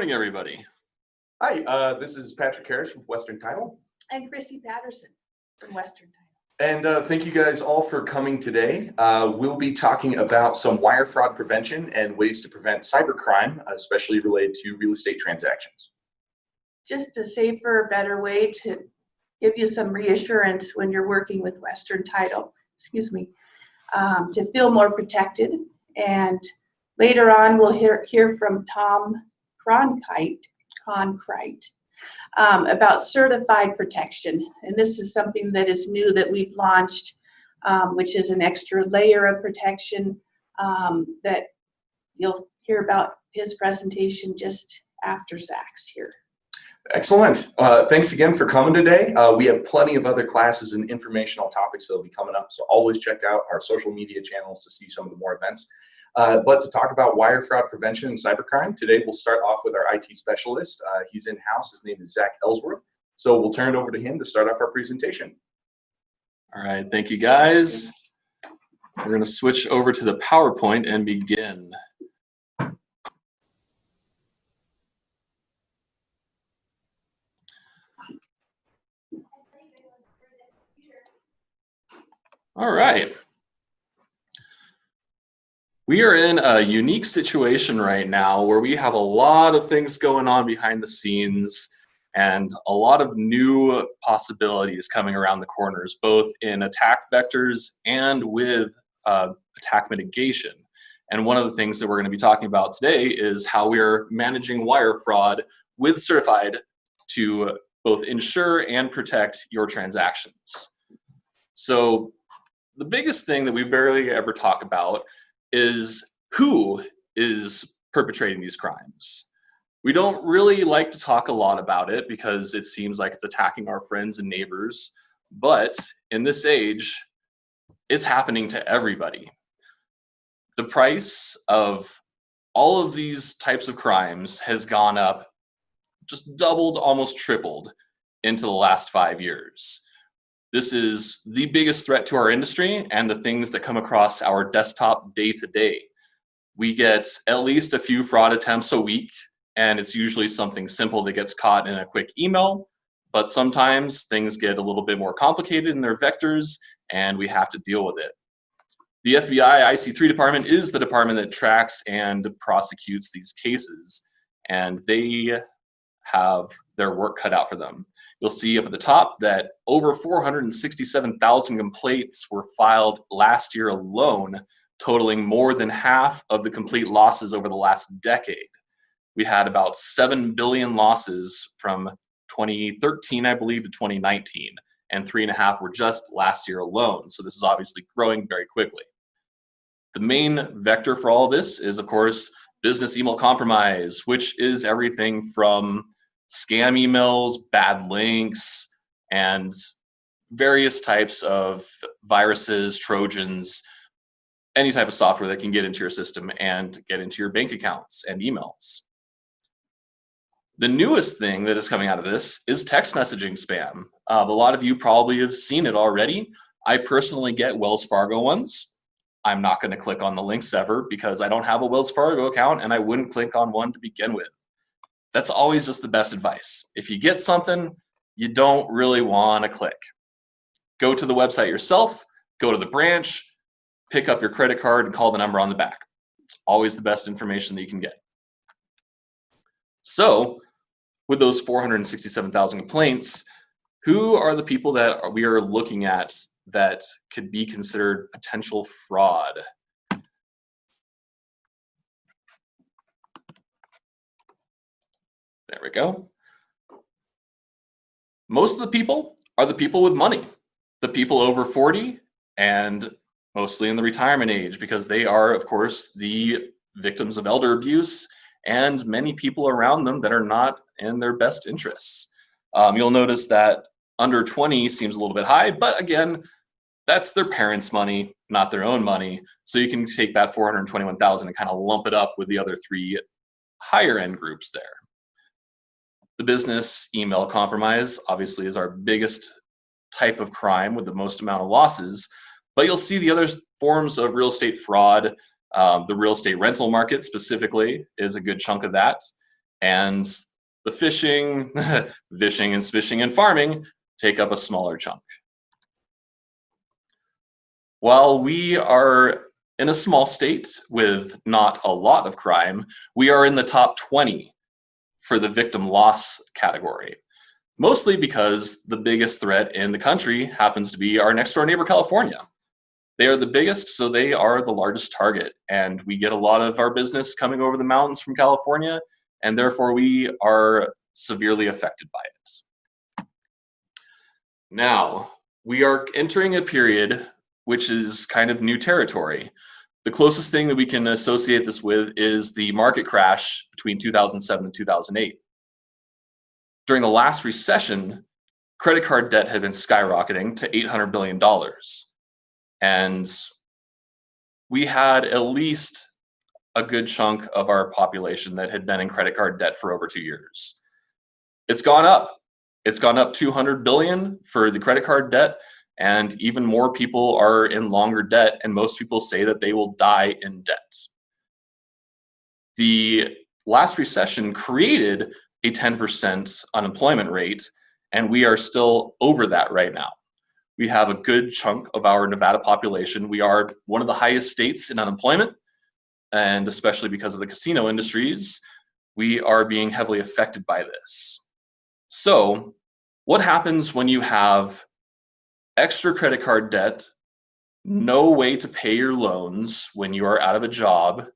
morning, everybody. Hi, this is Patrick Harris from Western Title. And Chrissy Patterson from Western Title. And thank you guys all for coming today. We'll be talking about some wire fraud prevention and ways to prevent cybercrime, especially related to real estate transactions. Just a safer, better way to give you some reassurance when you're working with Western Title, to feel more protected. And later on, we'll hear from Tom Cronkite about certified protection. And this is something that is new that we've launched, which is an extra layer of protection that you'll hear about his presentation just after Zach's here. Excellent. Thanks again for coming today. We have plenty of other classes and informational topics that will be coming up, so always check out our social media channels to see some of the more events. But to talk about wire fraud prevention and cybercrime, today we'll start off with our IT specialist. He's in-house. His name is Zach Ellsworth. So we'll turn it over to him to start off our presentation. All right, thank you, guys. We're going to switch over to the PowerPoint and begin. All right. We are in a unique situation right now where we have a lot of things going on behind the scenes and a lot of new possibilities coming around the corners, both in attack vectors and with attack mitigation. And one of the things that we're going to be talking about today is how we are managing wire fraud with CertifID to both ensure and protect your transactions. So the biggest thing that we barely ever talk about is who is perpetrating these crimes. We don't really like to talk a lot about it because it seems like it's attacking our friends and neighbors, but in this age, it's happening to everybody. The price of all of these types of crimes has gone up, just doubled, almost tripled into the last 5 years. This is the biggest threat to our industry and the things that come across our desktop day to day. We get at least a few fraud attempts a week, and it's usually something simple that gets caught in a quick email, but sometimes things get a little bit more complicated in their vectors, and we have to deal with it. The FBI IC3 department is the department that tracks and prosecutes these cases, and they have their work cut out for them. You'll see up at the top that over 467,000 complaints were filed last year alone, totaling more than half of the complete losses over the last decade. We had about 7 billion losses from 2013, I believe, to 2019, and 3.5 were just last year alone. So this is obviously growing very quickly. The main vector for all of this is, of course, business email compromise, which is everything from scam emails, bad links, and various types of viruses, Trojans, any type of software that can get into your system and get into your bank accounts and emails. The newest thing that is coming out of this is text messaging spam. A lot of you probably have seen it already. I personally get Wells Fargo ones. I'm not going to click on the links ever because I don't have a Wells Fargo account and I wouldn't click on one to begin with. That's always just the best advice. If you get something, you don't really want to click. Go to the website yourself, go to the branch, pick up your credit card and call the number on the back. It's always the best information that you can get. So with those 467,000 complaints, who are the people that we are looking at that could be considered potential fraud? There we go. Most of the people are the people with money, the people over 40 and mostly in the retirement age, because they are, of course, the victims of elder abuse and many people around them that are not in their best interests. You'll notice that under 20 seems a little bit high, but again, that's their parents' money, not their own money. So you can take that 421,000 and kind of lump it up with the other three higher end groups there. The business email compromise obviously is our biggest type of crime with the most amount of losses, but you'll see the other forms of real estate fraud. The real estate rental market specifically is a good chunk of that. And the phishing, vishing, and smishing and farming take up a smaller chunk. While we are in a small state with not a lot of crime, we are in the top 20 for the victim loss category. Mostly because the biggest threat in the country happens to be our next door neighbor, California. They are the biggest, so they are the largest target. And we get a lot of our business coming over the mountains from California, and therefore we are severely affected by it. Now, we are entering a period which is kind of new territory. The closest thing that we can associate this with is the market crash between 2007 and 2008. During the last recession, credit card debt had been skyrocketing to $800 billion. And we had at least a good chunk of our population that had been in credit card debt for over 2 years. It's gone up. It's gone up 200 billion for the credit card debt, and even more people are in longer debt, and most people say that they will die in debt. The last recession created a 10% unemployment rate, and we are still over that right now. We have a good chunk of our Nevada population. We are one of the highest states in unemployment, and especially because of the casino industries, we are being heavily affected by this. So, what happens when you have extra credit card debt, no way to pay your loans when you are out of a job?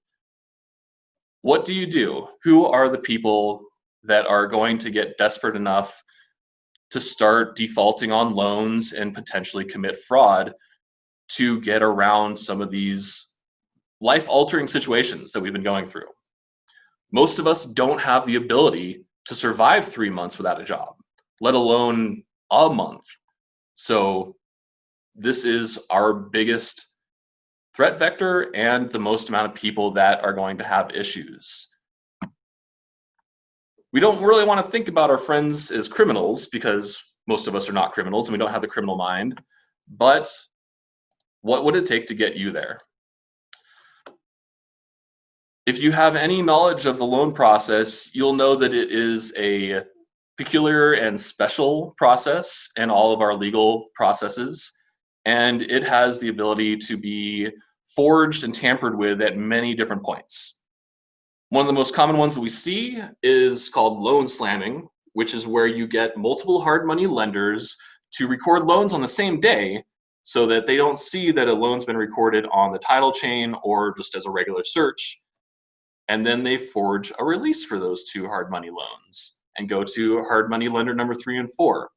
What do? Who are the people that are going to get desperate enough to start defaulting on loans and potentially commit fraud to get around some of these life-altering situations that we've been going through? Most of us don't have the ability to survive 3 months without a job, let alone a month. So this is our biggest threat vector and the most amount of people that are going to have issues. We don't really want to think about our friends as criminals because most of us are not criminals and we don't have the criminal mind. But what would it take to get you there? If you have any knowledge of the loan process, you'll know that it is a peculiar and special process in all of our legal processes, and it has the ability to be forged and tampered with at many different points. One of the most common ones that we see is called loan slamming, which is where you get multiple hard money lenders to record loans on the same day so that they don't see that a loan's been recorded on the title chain or just as a regular search. And then they forge a release for those two hard money loans and go to hard money lender number 3 and 4.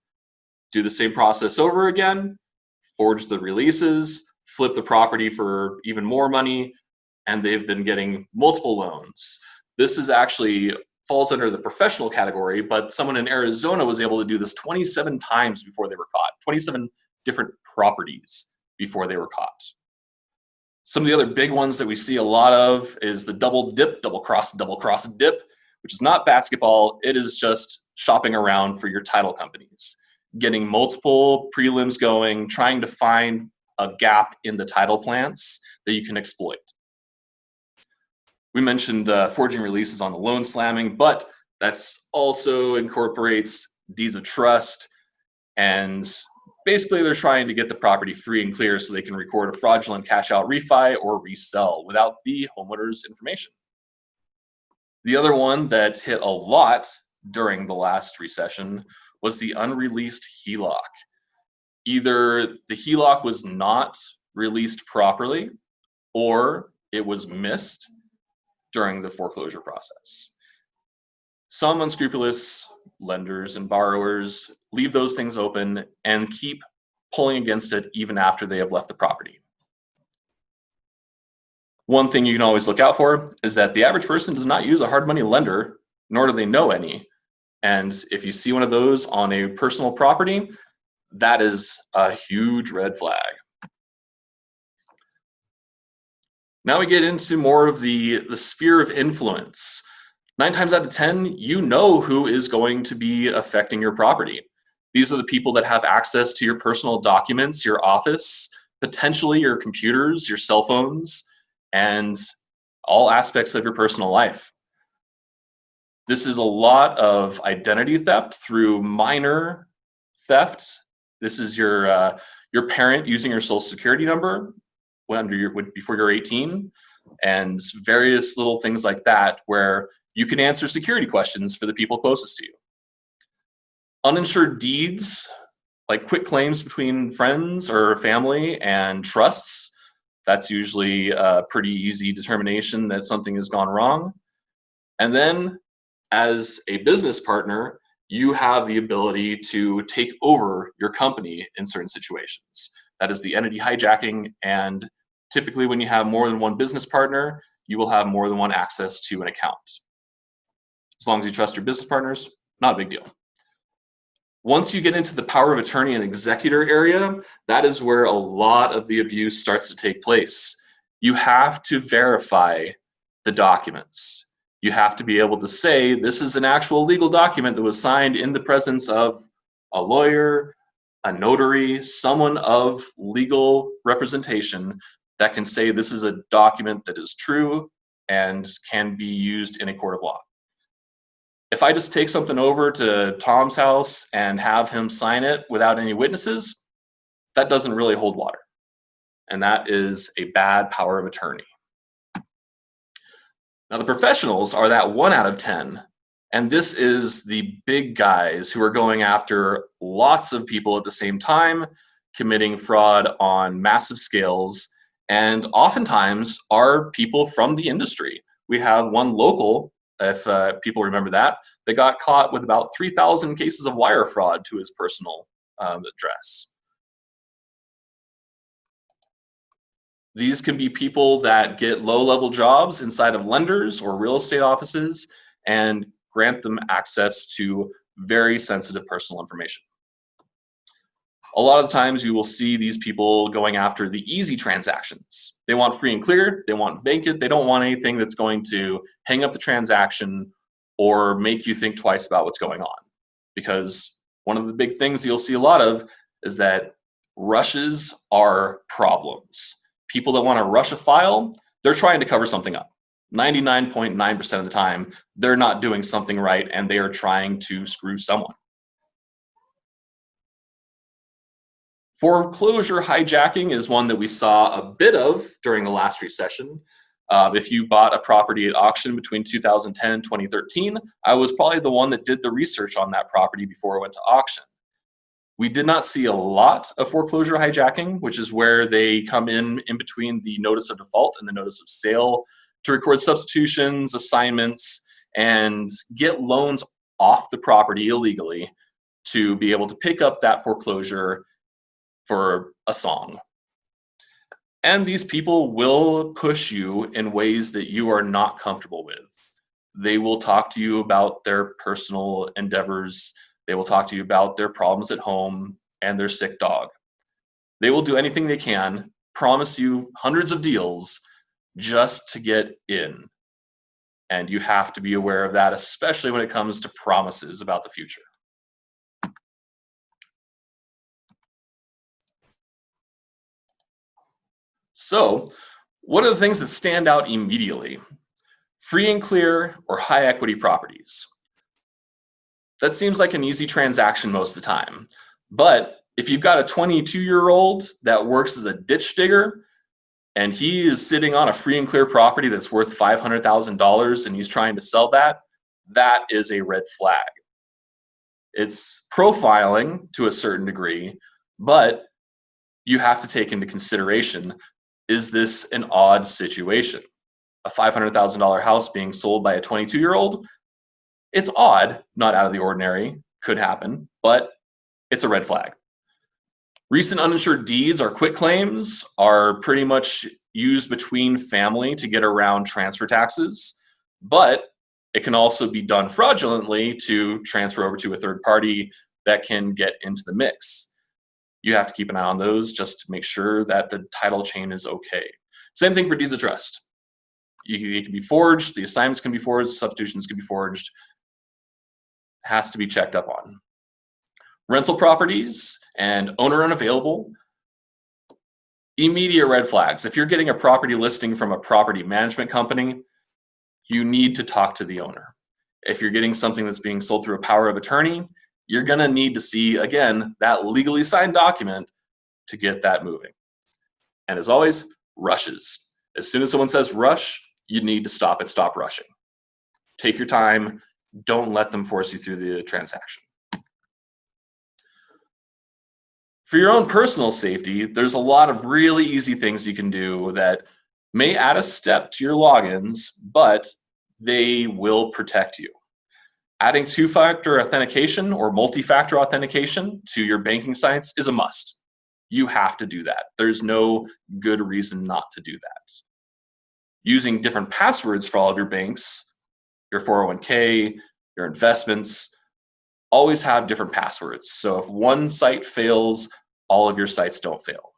Do the same process over again, forge the releases, flip the property for even more money, and they've been getting multiple loans. This is actually falls under the professional category, but someone in Arizona was able to do this 27 times before they were caught, 27 different properties before they were caught. Some of the other big ones that we see a lot of is the double dip, double cross dip, which is not basketball. It is just shopping around for your title companies, getting multiple prelims going, trying to find a gap in the title plants that you can exploit. We mentioned forging releases on the loan slamming, but that's also incorporates deeds of trust, and basically they're trying to get the property free and clear so they can record a fraudulent cash out refi or resell without the homeowner's information. The other one that hit a lot during the last recession was the unreleased HELOC. Either the HELOC was not released properly or it was missed during the foreclosure process. Some unscrupulous lenders and borrowers leave those things open and keep pulling against it even after they have left the property. One thing you can always look out for is that the average person does not use a hard money lender, nor do they know any. And if you see one of those on a personal property, that is a huge red flag. Now we get into more of the sphere of influence. 9 times out of 10, you know who is going to be affecting your property. These are the people that have access to your personal documents, your office, potentially your computers, your cell phones, and all aspects of your personal life. This is a lot of identity theft through minor theft. This is your parent using your social security number before you're 18, and various little things like that where you can answer security questions for the people closest to you. Uninsured deeds, like quit claims between friends or family and trusts, that's usually a pretty easy determination that something has gone wrong. And then as a business partner, you have the ability to take over your company in certain situations. That is the entity hijacking, and typically when you have more than one business partner, you will have more than one access to an account. As long as you trust your business partners, not a big deal. Once you get into the power of attorney and executor area, that is where a lot of the abuse starts to take place. You have to verify the documents. You have to be able to say, this is an actual legal document that was signed in the presence of a lawyer, a notary, someone of legal representation that can say this is a document that is true and can be used in a court of law. If I just take something over to Tom's house and have him sign it without any witnesses, that doesn't really hold water. And that is a bad power of attorney. Now the professionals are that 1 out of 10. And this is the big guys who are going after lots of people at the same time, committing fraud on massive scales, and oftentimes are people from the industry. We have one local, if people remember that got caught with about 3,000 cases of wire fraud to his personal address. These can be people that get low-level jobs inside of lenders or real estate offices and grant them access to very sensitive personal information. A lot of the times you will see these people going after the easy transactions. They want free and clear, they want vacant, they don't want anything that's going to hang up the transaction or make you think twice about what's going on. Because one of the big things you'll see a lot of is that rushes are problems. People that want to rush a file, they're trying to cover something up. 99.9% of the time, they're not doing something right and they are trying to screw someone. Foreclosure hijacking is one that we saw a bit of during the last recession. If you bought a property at auction between 2010 and 2013, I was probably the one that did the research on that property before it went to auction. We did not see a lot of foreclosure hijacking, which is where they come in between the notice of default and the notice of sale to record substitutions, assignments, and get loans off the property illegally to be able to pick up that foreclosure for a song. And these people will push you in ways that you are not comfortable with. They will talk to you about their personal endeavors. They will talk to you about their problems at home and their sick dog. They will do anything they can, promise you hundreds of deals just to get in. And you have to be aware of that, especially when it comes to promises about the future. So, what are the things that stand out immediately? Free and clear or high equity properties. That seems like an easy transaction most of the time. But if you've got a 22-year-old that works as a ditch digger and he is sitting on a free and clear property that's worth $500,000 and he's trying to sell that, that is a red flag. It's profiling to a certain degree, but you have to take into consideration, is this an odd situation? A $500,000 house being sold by a 22-year-old? It's odd, not out of the ordinary, could happen, but it's a red flag. Recent uninsured deeds or quit claims are pretty much used between family to get around transfer taxes, but it can also be done fraudulently to transfer over to a third party that can get into the mix. You have to keep an eye on those just to make sure that the title chain is okay. Same thing for deeds of trust. It can be forged, the assignments can be forged, substitutions can be forged. Has to be checked up on. Rental properties and owner unavailable. Immediate red flags. If you're getting a property listing from a property management company, you need to talk to the owner. If you're getting something that's being sold through a power of attorney, you're going to need to see, again, that legally signed document to get that moving. And as always, rushes. As soon as someone says rush, you need to stop and stop rushing. Take your time. Don't let them force you through the transaction. For your own personal safety, there's a lot of really easy things you can do that may add a step to your logins, but they will protect you. Adding two-factor authentication or multi-factor authentication to your banking sites is a must. You have to do that. There's no good reason not to do that. Using different passwords for all of your banks, your 401k, your investments, always have different passwords. So if one site fails, all of your sites don't fail.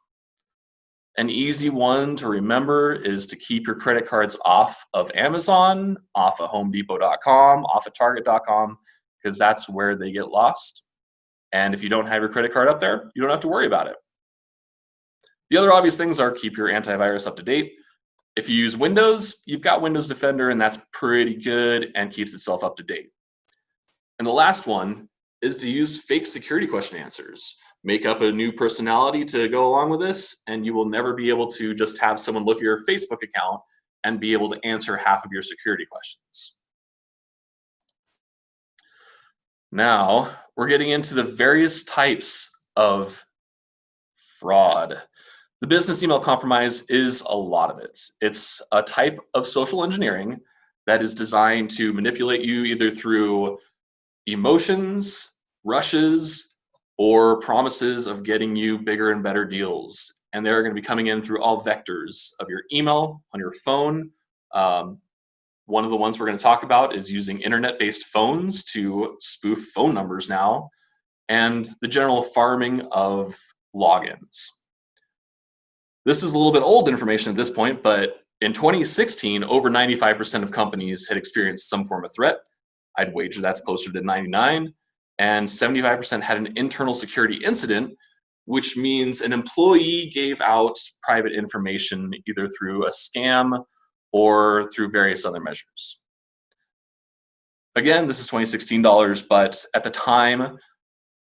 An easy one to remember is to keep your credit cards off of Amazon, off of HomeDepot.com, off of Target.com, because that's where they get lost. And if you don't have your credit card up there, you don't have to worry about it. The other obvious things are keep your antivirus up to date. If you use Windows, you've got Windows Defender, and that's pretty good and keeps itself up to date. And the last one is to use fake security question answers. Make up a new personality to go along with this, and you will never be able to just have someone look at your Facebook account and be able to answer half of your security questions. Now, we're getting into the various types of fraud. The business email compromise is a lot of it. It's a type of social engineering that is designed to manipulate you either through emotions, rushes, or promises of getting you bigger and better deals. And they're going to be coming in through all vectors of your email, on your phone. One of the ones we're going to talk about is using internet-based phones to spoof phone numbers now, and the general farming of logins. This is a little bit old information at this point, but in 2016, over 95% of companies had experienced some form of threat. I'd wager that's closer to 99. And 75% had an internal security incident, which means an employee gave out private information either through a scam or through various other measures. Again, this is 2016 dollars, but at the time,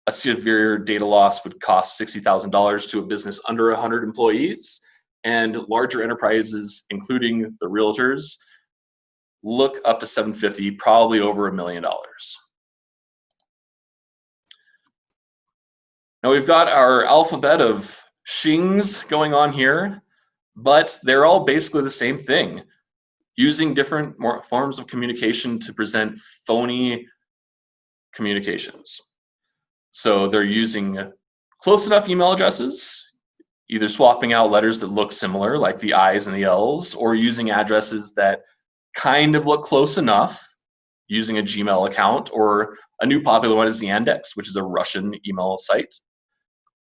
a severe data loss would cost $60,000 to a business under 100 employees, and larger enterprises, including the realtors, look up to $750,000, probably over $1 million. Now we've got our alphabet of shings going on here, but they're all basically the same thing, using different forms of communication to present phony communications. So they're using close enough email addresses, either swapping out letters that look similar, like the I's and the L's, or using addresses that kind of look close enough, using a Gmail account, or a new popular one is Yandex, which is a Russian email site.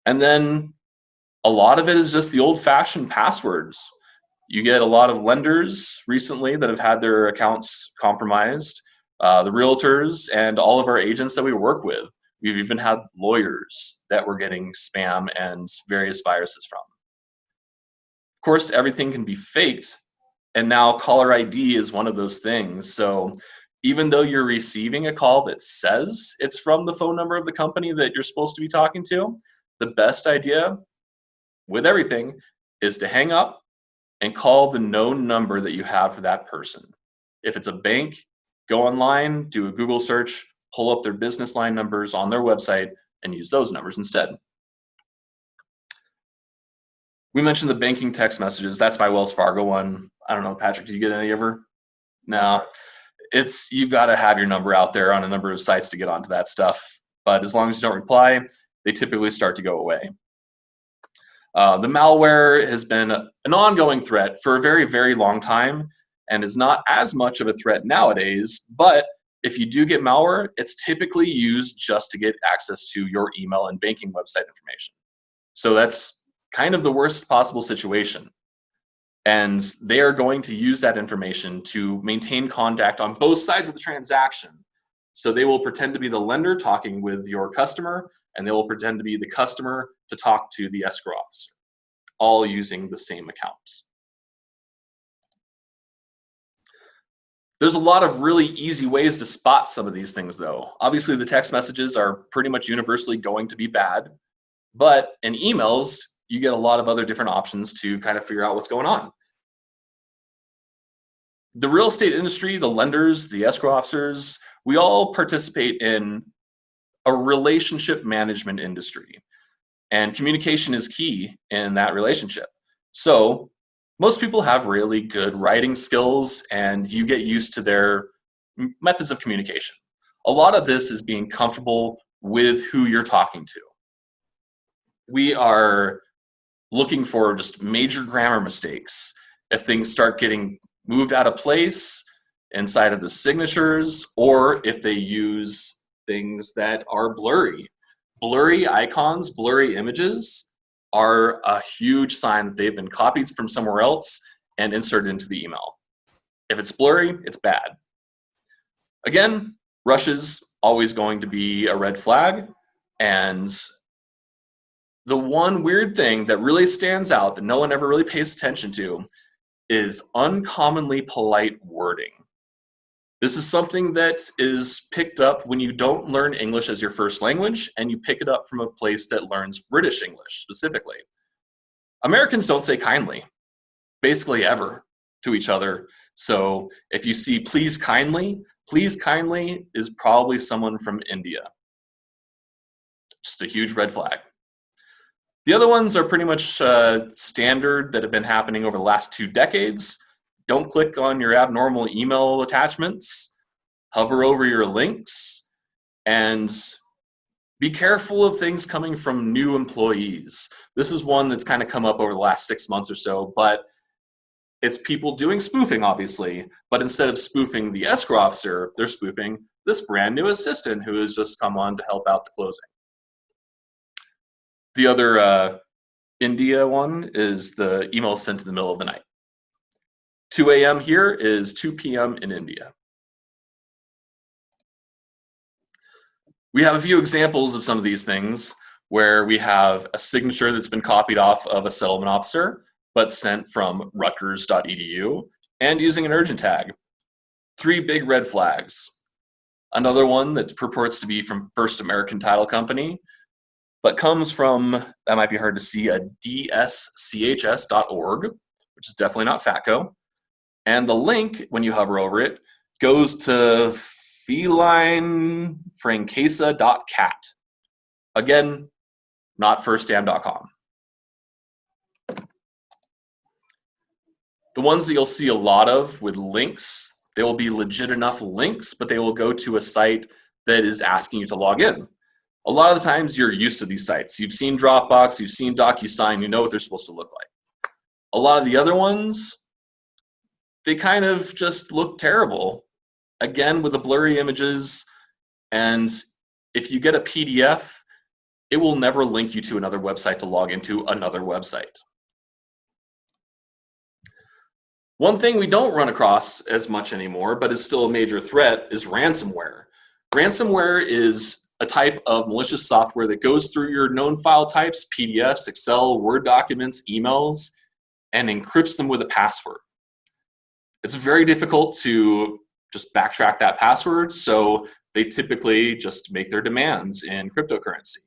And then a lot of it is just the old-fashioned passwords. You get a lot of lenders recently that have had their accounts compromised, the realtors, and all of our agents that we work with. We've even had lawyers that we're getting spam and various viruses from. Of course, everything can be faked, and now caller ID is one of those things. So even though you're receiving a call that says it's from the phone number of the company that you're supposed to be talking to, the best idea with everything is to hang up and call the known number that you have for that person. If it's a bank, go online, do a Google search, pull up their business line numbers on their website, and use those numbers instead. We mentioned the banking text messages. That's my Wells Fargo one. I don't know, Patrick, do you get any ever? No. You've got to have your number out there on a number of sites to get onto that stuff. But as long as you don't reply, they typically start to go away. The malware has been an ongoing threat for a very, very long time and is not as much of a threat nowadays. But if you do get malware, it's typically used just to get access to your email and banking website information. So that's kind of the worst possible situation. And they are going to use that information to maintain contact on both sides of the transaction. So they will pretend to be the lender talking with your customer, and they will pretend to be the customer to talk to the escrow officer, all using the same accounts. There's a lot of really easy ways to spot some of these things, though. Obviously, the text messages are pretty much universally going to be bad, but in emails, you get a lot of other different options to kind of figure out what's going on. The real estate industry, the lenders, the escrow officers, we all participate in a relationship management industry, and communication is key in that relationship. So most people have really good writing skills, and you get used to their methods of communication. A lot of this is being comfortable with who you're talking to. We are looking for just major grammar mistakes. If things start getting moved out of place inside of the signatures, or if they use things that are blurry. Blurry icons, blurry images are a huge sign that they've been copied from somewhere else and inserted into the email. If it's blurry, it's bad. Again, rush is always going to be a red flag, and the one weird thing that really stands out that no one ever really pays attention to is uncommonly polite wording. This is something that is picked up when you don't learn English as your first language and you pick it up from a place that learns British English specifically. Americans don't say kindly, basically ever, to each other. So if you see please kindly is probably someone from India. Just a huge red flag. The other ones are pretty much standard that have been happening over the last 2 decades. Don't click on your abnormal email attachments. Hover over your links. And be careful of things coming from new employees. This is one that's kind of come up over the last 6 months or so, but it's people doing spoofing, obviously. But instead of spoofing the escrow officer, they're spoofing this brand new assistant who has just come on to help out the closing. The other India one is the email sent in the middle of the night. 2 a.m. here is 2 p.m. in India. We have a few examples of some of these things where we have a signature that's been copied off of a settlement officer, but sent from rutgers.edu and using an urgent tag. 3 big red flags. Another one that purports to be from First American Title Company, but comes from, that might be hard to see, a dschs.org, which is definitely not FATCO. And the link, when you hover over it, goes to felinefrancesa.cat. Again, not firstam.com. The ones that you'll see a lot of with links, they will be legit enough links, but they will go to a site that is asking you to log in. A lot of the times you're used to these sites. You've seen Dropbox, you've seen DocuSign, you know what they're supposed to look like. A lot of the other ones, they kind of just look terrible. Again, with the blurry images, and if you get a PDF, it will never link you to another website to log into another website. One thing we don't run across as much anymore, but is still a major threat, is ransomware. Ransomware is a type of malicious software that goes through your known file types, PDFs, Excel, Word documents, emails, and encrypts them with a password. It's very difficult to just backtrack that password, so they typically just make their demands in cryptocurrency.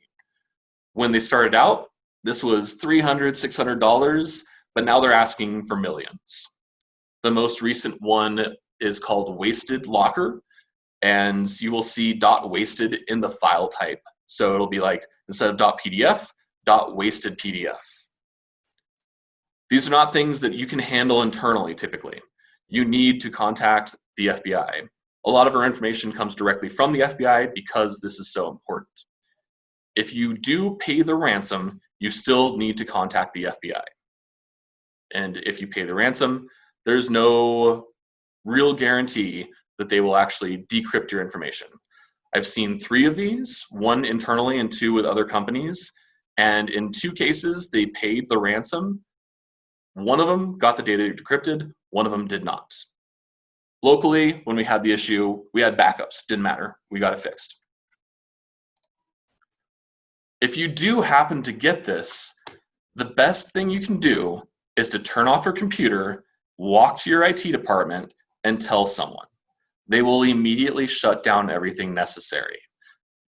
When they started out, this was $300, $600, but now they're asking for millions. The most recent one is called Wasted Locker, and you will see .wasted in the file type. So it'll be like, instead of .pdf, .wasted PDF. These are not things that you can handle internally typically. You need to contact the FBI. A lot of our information comes directly from the FBI because this is so important. If you do pay the ransom, you still need to contact the FBI. And if you pay the ransom, there's no real guarantee that they will actually decrypt your information. I've seen 3 of these, 1 internally and 2 with other companies. And in 2 cases, they paid the ransom. One of them got the data decrypted, one of them did not. Locally, when we had the issue, we had backups. Didn't matter. We got it fixed. If you do happen to get this, the best thing you can do is to turn off your computer, walk to your IT department, and tell someone. they will immediately shut down everything necessary.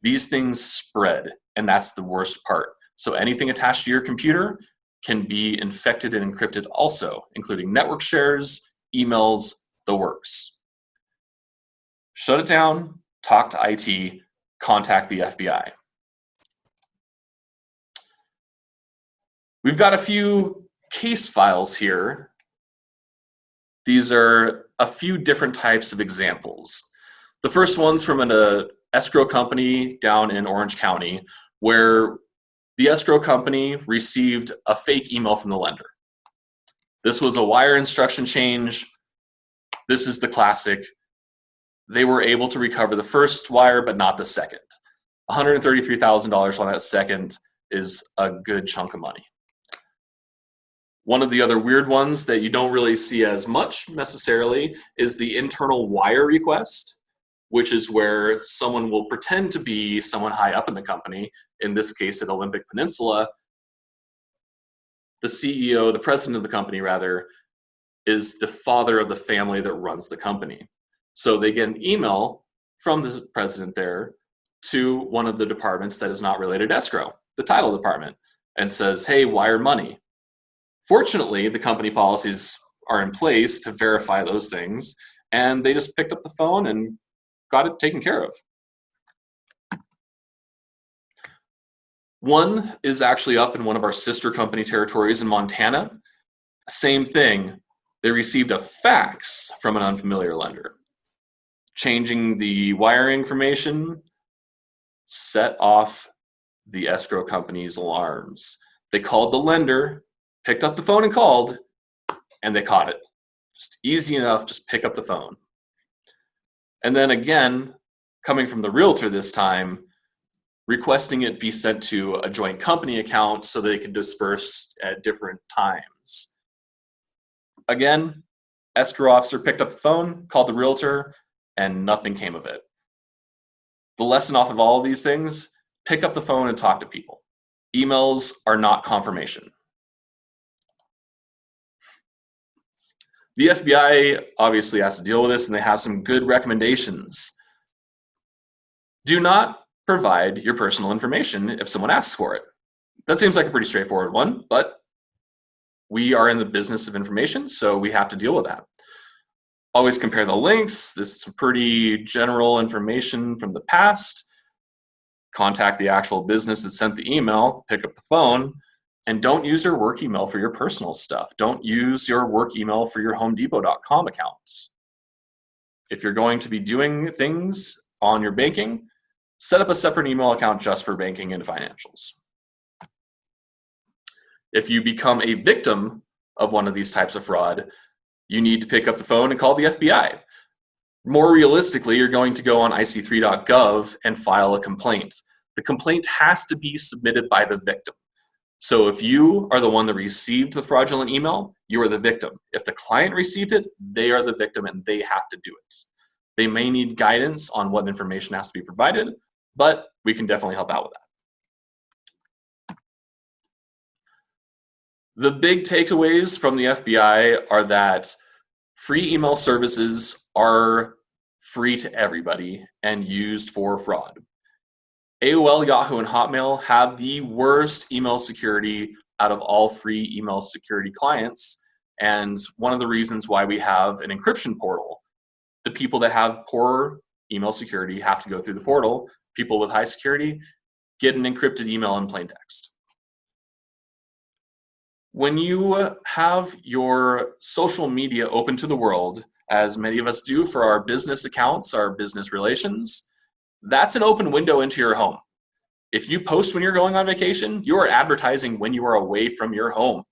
These things spread, and that's the worst part. So anything attached to your computer can be infected and encrypted also, including network shares, emails, the works. Shut it down, talk to IT, contact the FBI. We've got a few case files here. These are a few different types of examples. The first one's from an escrow company down in Orange County, where the escrow company received a fake email from the lender. This was a wire instruction change. This is the classic. They were able to recover the first wire, but not the second. $133,000 on that second is a good chunk of money. One of the other weird ones that you don't really see as much necessarily is the internal wire request, which is where someone will pretend to be someone high up in the company, in this case at Olympic Peninsula. The CEO, the president of the company rather, is the father of the family that runs the company. So they get an email from the president there to one of the departments that is not related to escrow, the title department, and says, hey, wire money. Fortunately, the company policies are in place to verify those things, and they just picked up the phone and got it taken care of. One is actually up in one of our sister company territories in Montana. Same thing, they received a fax from an unfamiliar lender. Changing the wire information set off the escrow company's alarms. They called the lender, picked up the phone and called, and they caught it. Just easy enough, just pick up the phone. And then again, coming from the realtor this time, requesting it be sent to a joint company account so they can disperse at different times. Again, escrow officer picked up the phone, called the realtor, and nothing came of it. The lesson off of all of these things, pick up the phone and talk to people. Emails are not confirmation. The FBI obviously has to deal with this, and they have some good recommendations. Do not provide your personal information if someone asks for it. That seems like a pretty straightforward one, but we are in the business of information, so we have to deal with that. Always compare the links. This is some pretty general information from the past. Contact the actual business that sent the email, pick up the phone, and don't use your work email for your personal stuff. Don't use your work email for your homedepot.com accounts. If you're going to be doing things on your banking, set up a separate email account just for banking and financials. If you become a victim of one of these types of fraud, you need to pick up the phone and call the FBI. More realistically, you're going to go on ic3.gov and file a complaint. The complaint has to be submitted by the victim. So if you are the one that received the fraudulent email, you are the victim. If the client received it, they are the victim and they have to do it. They may need guidance on what information has to be provided, but we can definitely help out with that. The big takeaways from the FBI are that free email services are free to everybody and used for fraud. AOL, Yahoo, and Hotmail have the worst email security out of all free email security clients, and one of the reasons why we have an encryption portal. The people that have poor email security have to go through the portal. People with high security get an encrypted email in plain text. When you have your social media open to the world, as many of us do for our business accounts, our business relations, that's an open window into your home. If you post when you're going on vacation, you are advertising when you are away from your home.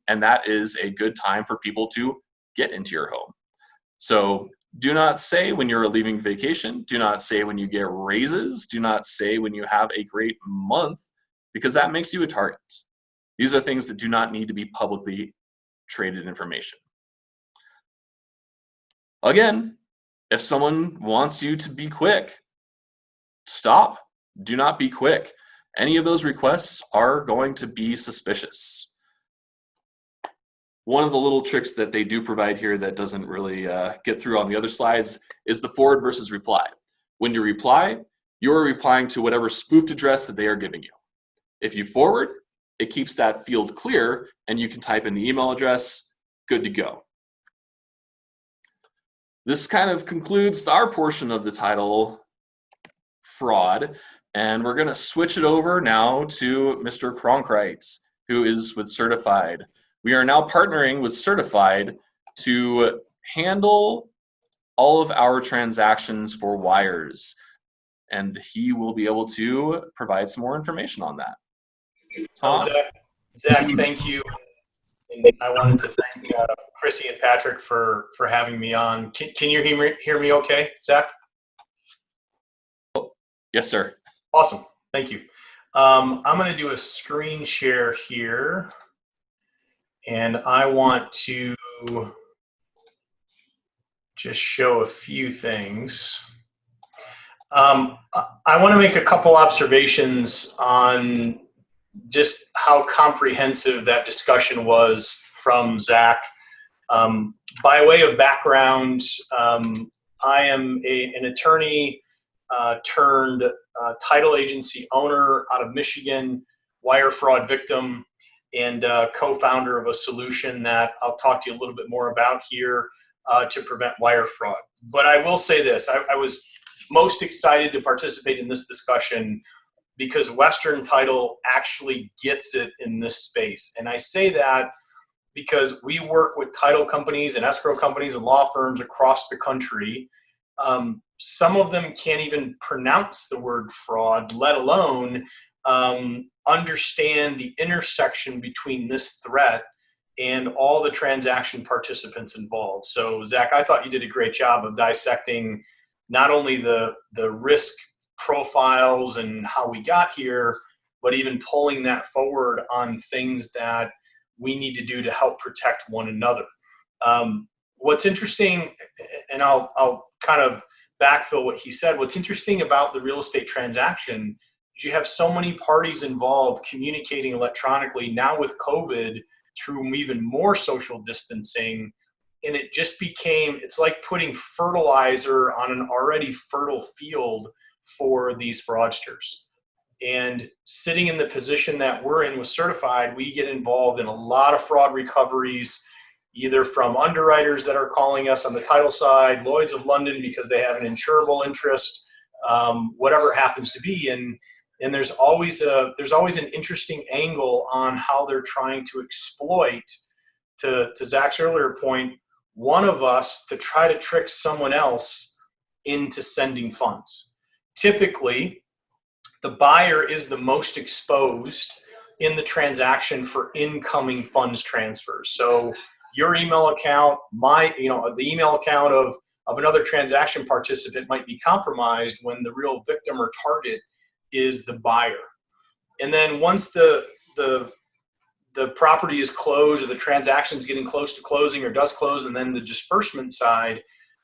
And that is a good time for people to get into your home. So do not say when you're leaving vacation. Do not say when you get raises. Do not say when you have a great month, because that makes you a target. These are things that do not need to be publicly traded information. Again, if someone wants you to be quick, stop. Do not be quick. Any of those requests are going to be suspicious. one of the little tricks that they do provide here that doesn't really get through on the other slides is the forward versus reply. When you reply, you're replying to whatever spoofed address that they are giving you. If you forward, it keeps that field clear and you can type in the email address, good to go. This kind of concludes our portion of the title fraud, and we're going to switch it over now to Mr. Cronkite, who is with CertifID. We are now partnering with CertifID to handle all of our transactions for wires, and he will be able to provide some more information on that. Tom? Zach, thank you. And I wanted to thank Chrissy and Patrick for having me on. Can you hear me okay, Zach? Yes, sir. Awesome. Thank you. I'm going to do a screen share here. And I want to just show a few things. I want to make a couple observations on just how comprehensive that discussion was from Zach. By way of background, I am an attorney turned title agency owner out of Michigan, wire fraud victim, and co-founder of a solution that I'll talk to you a little bit more about here to prevent wire fraud. But I will say this, I was most excited to participate in this discussion because Western Title actually gets it in this space. And I say that because we work with title companies and escrow companies and law firms across the country. Some of them can't even pronounce the word fraud, let alone understand the intersection between this threat and all the transaction participants involved. So Zach, I thought you did a great job of dissecting not only the risk profiles and how we got here, but even pulling that forward on things that we need to do to help protect one another. What's interesting, and I'll kind of backfill what he said, what's interesting about the real estate transaction is you have so many parties involved communicating electronically now with COVID through even more social distancing. And it just became, it's like putting fertilizer on an already fertile field for these fraudsters. And sitting in the position that we're in with CertifID, we get involved in a lot of fraud recoveries, either from underwriters that are calling us on the title side, Lloyd's of London because they have an insurable interest, whatever it happens to be. And there's always an interesting angle on how they're trying to exploit, to Zach's earlier point, one of us to try to trick someone else into sending funds. Typically, the buyer is the most exposed in the transaction for incoming funds transfers. So your email account, the email account of another transaction participant might be compromised when the real victim or target is the buyer. And then once the property is closed or the transaction is getting close to closing or does close, and then the disbursement side,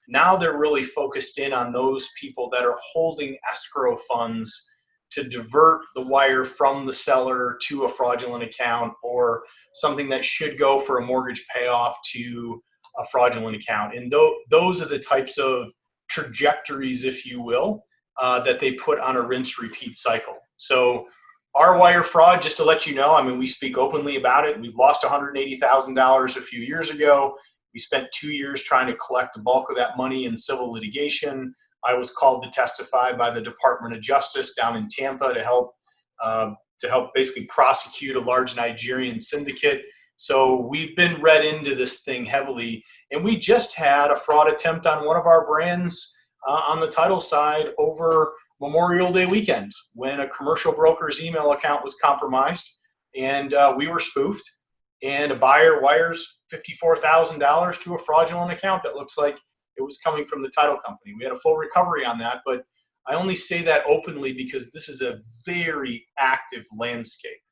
now they're really focused in on those people that are holding escrow funds to divert the wire from the seller to a fraudulent account or something that should go for a mortgage payoff to a fraudulent account. And those are the types of trajectories, if you will, that they put on a rinse repeat cycle. So our wire fraud, just to let you know, I mean, we speak openly about it. We lost $180,000 a few years ago. We spent 2 years trying to collect the bulk of that money in civil litigation. I was called to testify by the Department of Justice down in Tampa to help basically prosecute a large Nigerian syndicate. So we've been read into this thing heavily. And we just had a fraud attempt on one of our brands on the title side over Memorial Day weekend when a commercial broker's email account was compromised and we were spoofed, and a buyer wires $54,000 to a fraudulent account that looks like it was coming from the title company. We had a full recovery on that, but I only say that openly because this is a very active landscape.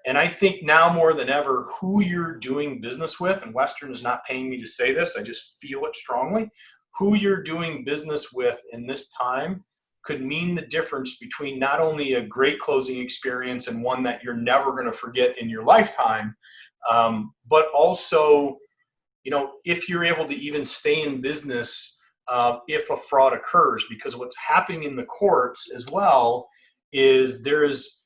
And I think now more than ever, who you're doing business with, and Western is not paying me to say this, I just feel it strongly, who you're doing business with in this time could mean the difference between not only a great closing experience and one that you're never going to forget in your lifetime, but also, you know, if you're able to even stay in business if a fraud occurs. Because what's happening in the courts as well is there is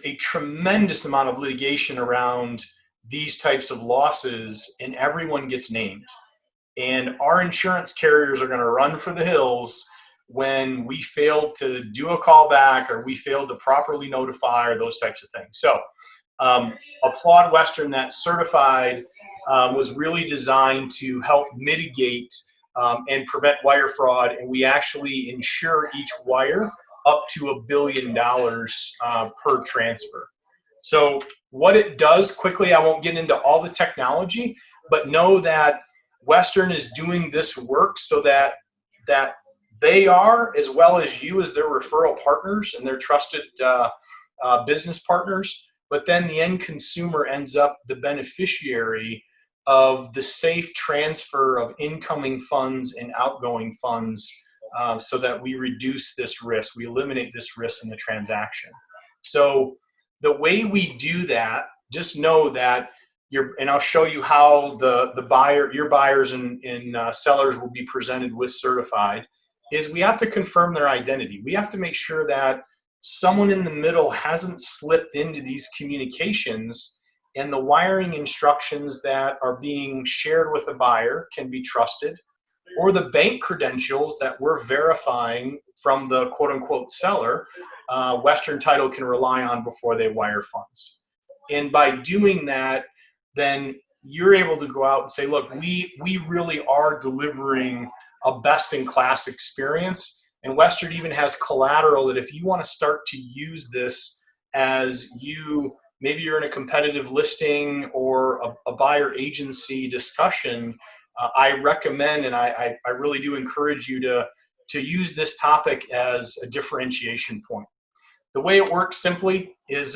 a tremendous amount of litigation around these types of losses, and everyone gets named. And our insurance carriers are going to run for the hills when we failed to do a callback or we failed to properly notify or those types of things. So applaud Western. That CertifID was really designed to help mitigate and prevent wire fraud, and we actually insure each wire up to $1 billion per transfer. So what it does, quickly, I won't get into all the technology, but know that Western is doing this work so that they are, as well as you as their referral partners and their trusted business partners, but then the end consumer ends up the beneficiary of the safe transfer of incoming funds and outgoing funds, so that we reduce this risk, we eliminate this risk in the transaction. So the way we do that, just know that and I'll show you how your buyers and sellers will be presented with CertifID, is we have to confirm their identity. We have to make sure that someone in the middle hasn't slipped into these communications, and the wiring instructions that are being shared with the buyer can be trusted, or the bank credentials that we're verifying from the quote-unquote seller, Western Title can rely on before they wire funds. And by doing that, then you're able to go out and say, look, we really are delivering a best-in-class experience. And Western even has collateral that if you want to start to use this as maybe you're in a competitive listing or a buyer agency discussion, I recommend, and I really do encourage you to use this topic as a differentiation point. The way it works simply is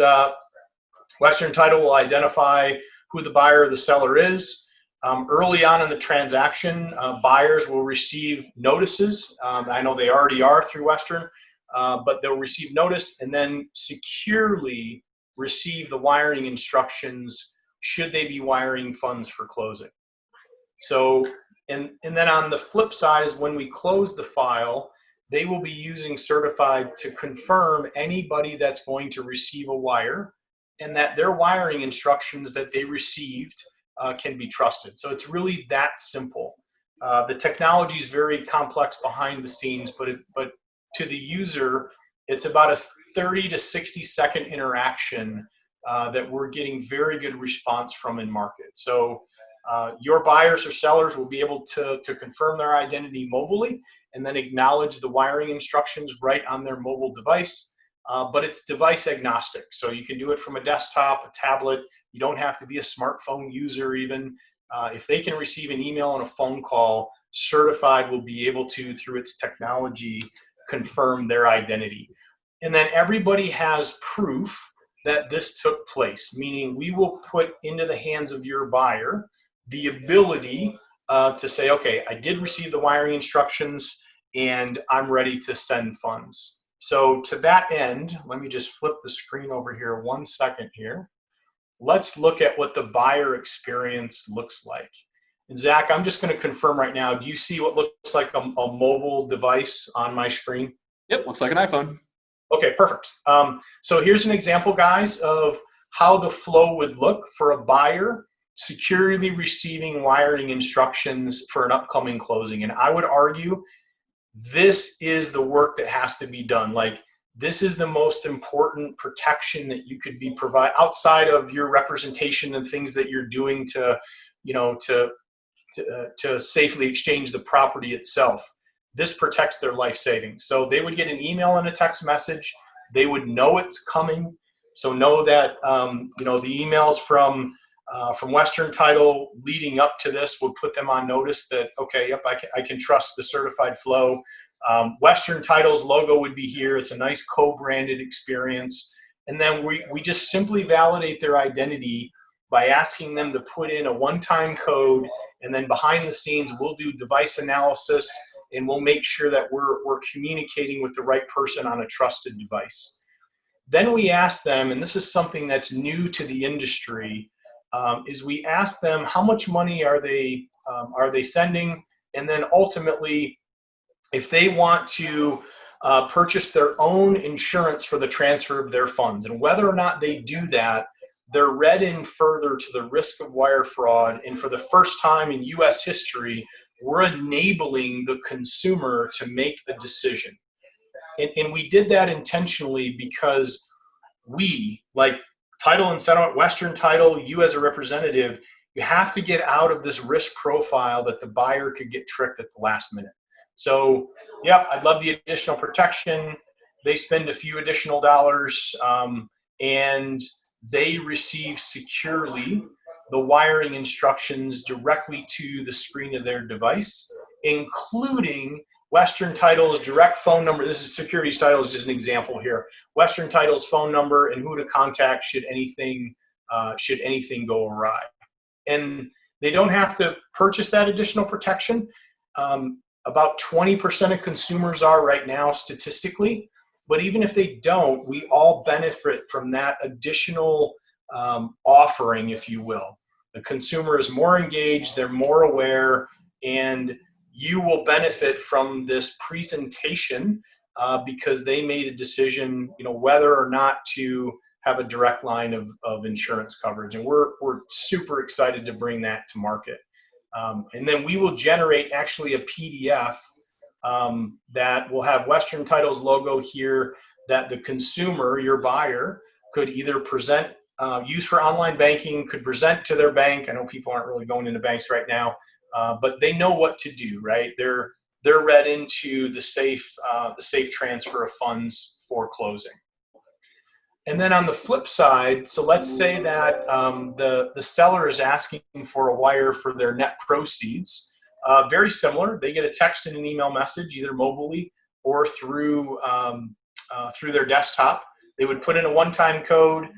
Western Title will identify who the buyer or the seller is. Early on in the transaction, buyers will receive notices. I know they already are through Western, but they'll receive notice and then securely receive the wiring instructions should they be wiring funds for closing. So, and then on the flip side is when we close the file, they will be using CertifID to confirm anybody that's going to receive a wire, and that their wiring instructions that they received can be trusted. So it's really that simple. The technology is very complex behind the scenes, but to the user, it's about a 30 to 60 second interaction that we're getting very good response from in market. So your buyers or sellers will be able to confirm their identity mobily and then acknowledge the wiring instructions right on their mobile device. But it's device agnostic. So you can do it from a desktop, a tablet. You don't have to be a smartphone user even. If they can receive an email and a phone call, CertifID will be able to, through its technology, confirm their identity. And then everybody has proof that this took place, meaning we will put into the hands of your buyer the ability to say, okay, I did receive the wiring instructions and I'm ready to send funds. So to that end, let me just flip the screen over here 1 second here. Let's look at what the buyer experience looks like. And Zach, I'm just going to confirm right now, do you see what looks like a mobile device on my screen? Yep, looks like an iPhone. Okay, perfect. So here's an example, guys, of how the flow would look for a buyer securely receiving wiring instructions for an upcoming closing. And I would argue this is the work that has to be done. Like, this is the most important protection that you could be provide outside of your representation and things that you're doing to, you know, to safely exchange the property itself. This protects their life savings. So they would get an email and a text message. They would know it's coming. So know that, you know, the emails from Western Title leading up to this would put them on notice that, okay, yep, I can trust the certified flow. Western Title's logo would be here. It's a nice co-branded experience. And then we just simply validate their identity by asking them to put in a one-time code, and then behind the scenes, we'll do device analysis and we'll make sure that we're communicating with the right person on a trusted device. Then we ask them, and this is something that's new to the industry, is we ask them how much money are they sending, and then ultimately, if they want to purchase their own insurance for the transfer of their funds, and whether or not they do that, they're read in further to the risk of wire fraud. And for the first time in U.S. history, we're enabling the consumer to make a decision. And we did that intentionally because we, like Title and Settlement, Western Title, you as a representative, you have to get out of this risk profile that the buyer could get tricked at the last minute. So, yeah, I'd love the additional protection. They spend a few additional dollars, and they receive securely the wiring instructions directly to the screen of their device, including Western Title's direct phone number. This is Securities Title is just an example here. Western Title's phone number and who to contact should anything go awry. And they don't have to purchase that additional protection. About 20% of consumers are right now statistically, but even if they don't, we all benefit from that additional offering, if you will. The consumer is more engaged, they're more aware, and you will benefit from this presentation because they made a decision, whether or not to have a direct line of insurance coverage. And we're super excited to bring that to market. And then we will generate actually a PDF that will have Western Title's logo here that the consumer, your buyer, could either present, use for online banking, could present to their bank. I know people aren't really going into banks right now, but they know what to do, right? They're read into the safe transfer of funds for closing. And then on the flip side, so let's say that the seller is asking for a wire for their net proceeds. Very similar. They get a text and an email message, either mobilely or through their desktop. They would put in a one-time code,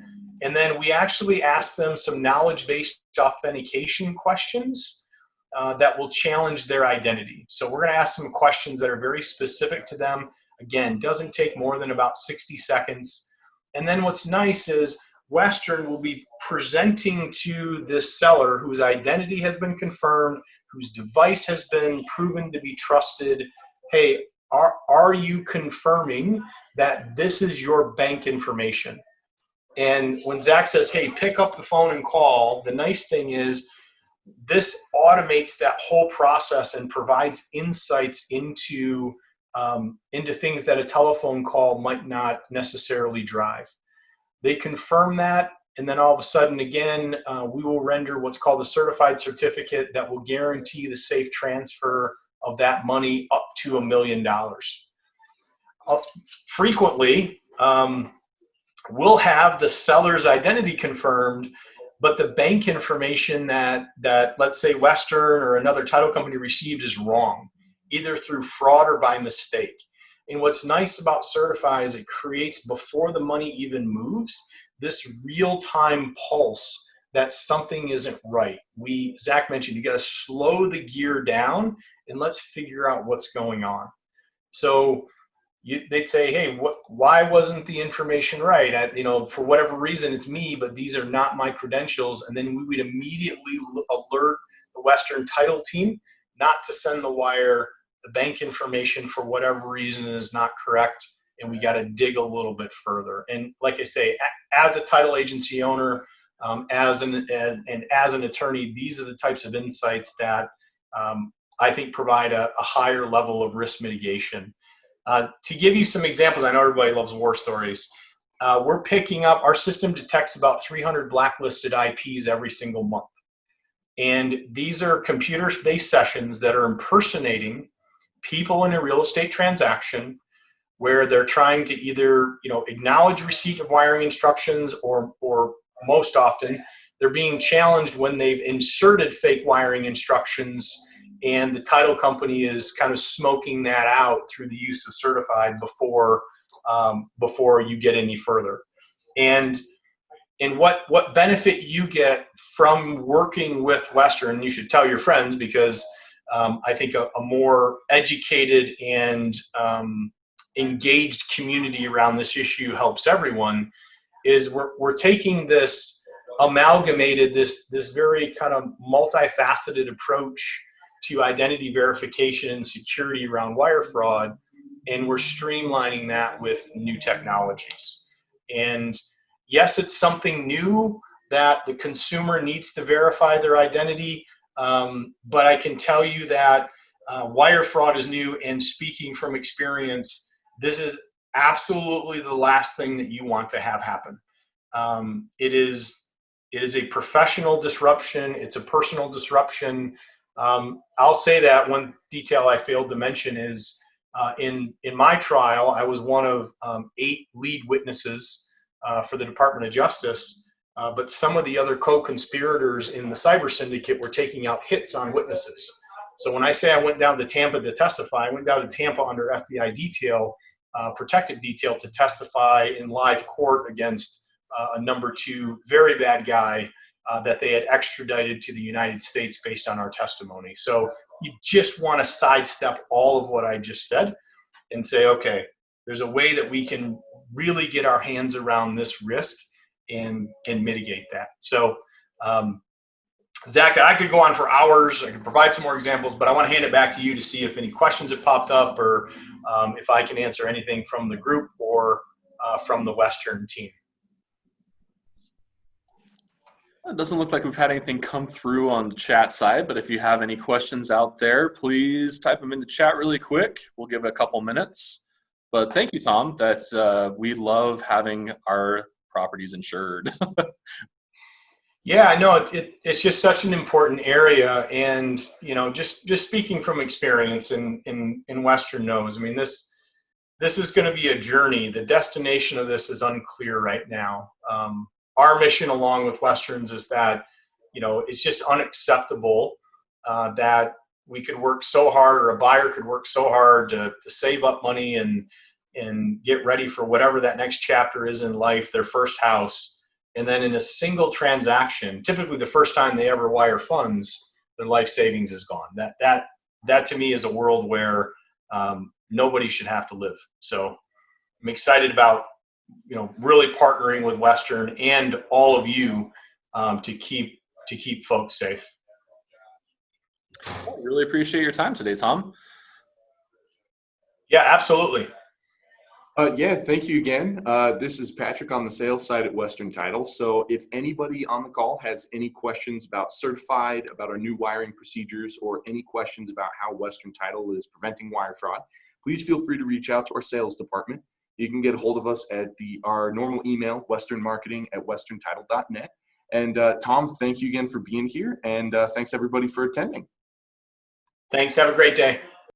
and then we actually ask them some knowledge-based authentication questions that will challenge their identity. So we're going to ask some questions that are very specific to them. Again, doesn't take more than about 60 seconds. And then what's nice is Western will be presenting to this seller whose identity has been confirmed, whose device has been proven to be trusted. Hey, are you confirming that this is your bank information? And when Zach says, hey, pick up the phone and call, the nice thing is this automates that whole process and provides insights into things that a telephone call might not necessarily drive. They confirm that, and then all of a sudden, again, we will render what's called a certified certificate that will guarantee the safe transfer of that money up to $1 million. Frequently, we'll have the seller's identity confirmed, but the bank information that let's say Western or another title company received is wrong, either through fraud or by mistake. And what's nice about Certify is it creates, before the money even moves, this real-time pulse that something isn't right. Zach mentioned, you got to slow the gear down and let's figure out what's going on. So they'd say, hey, why wasn't the information right? For whatever reason, it's me, but these are not my credentials. And then we would immediately alert the Western Title team not to send the wire. The bank information, for whatever reason, is not correct, and we got to dig a little bit further. And like I say, as a title agency owner, as an attorney, these are the types of insights that I think provide a higher level of risk mitigation. To give you some examples, I know everybody loves war stories. We're picking up, our system detects about 300 blacklisted IPs every single month. And these are computer-based sessions that are impersonating people in a real estate transaction where they're trying to either acknowledge receipt of wiring instructions, or most often they're being challenged when they've inserted fake wiring instructions, and the title company is kind of smoking that out through the use of Certified before you get any further. And what benefit you get from working with Western, you should tell your friends, because I think a more educated and engaged community around this issue helps everyone, is we're taking this amalgamated, this very kind of multifaceted approach to identity verification and security around wire fraud, and we're streamlining that with new technologies. And yes, it's something new that the consumer needs to verify their identity, but I can tell you that wire fraud is new, and speaking from experience, this is absolutely the last thing that you want to have happen. It is a professional disruption. It's a personal disruption. I'll say that one detail I failed to mention is in my trial, I was one of 8 lead witnesses for the Department of Justice, but some of the other co-conspirators in the cyber syndicate were taking out hits on witnesses. So when I say I went down to Tampa to testify, I went down to Tampa under FBI detail, protective detail, to testify in live court against a number 2 very bad guy that they had extradited to the United States based on our testimony. So you just want to sidestep all of what I just said and say, okay, there's a way that we can really get our hands around this risk and mitigate that. So Zach, I could go on for hours. I could provide some more examples, but I want to hand it back to you to see if any questions have popped up, or if I can answer anything from the group or from the Western team. It doesn't look like we've had anything come through on the chat side, but if you have any questions out there, please type them in the chat really quick. We'll give it a couple minutes. But thank you, Tom. We love having our properties insured. Yeah, I know it's just such an important area, and just speaking from experience in Western knows, I mean, this is going to be a journey. The destination of this is unclear right now. Our mission, along with Western's, is that it's just unacceptable that we could work so hard, or a buyer could work so hard to save up money and get ready for whatever that next chapter is in life, their first house. And then in a single transaction, typically the first time they ever wire funds, their life savings is gone. That to me is a world where nobody should have to live. So I'm excited about really partnering with Western and all of you to keep folks safe. I really appreciate your time today, Tom. Yeah, absolutely. Yeah, thank you again. This is Patrick on the sales side at Western Title. So if anybody on the call has any questions about Certified, about our new wiring procedures, or any questions about how Western Title is preventing wire fraud, please feel free to reach out to our sales department. You can get a hold of us at our normal email, westernmarketing@westerntitle.net. And Tom, thank you again for being here, and thanks everybody for attending. Thanks. Have a great day.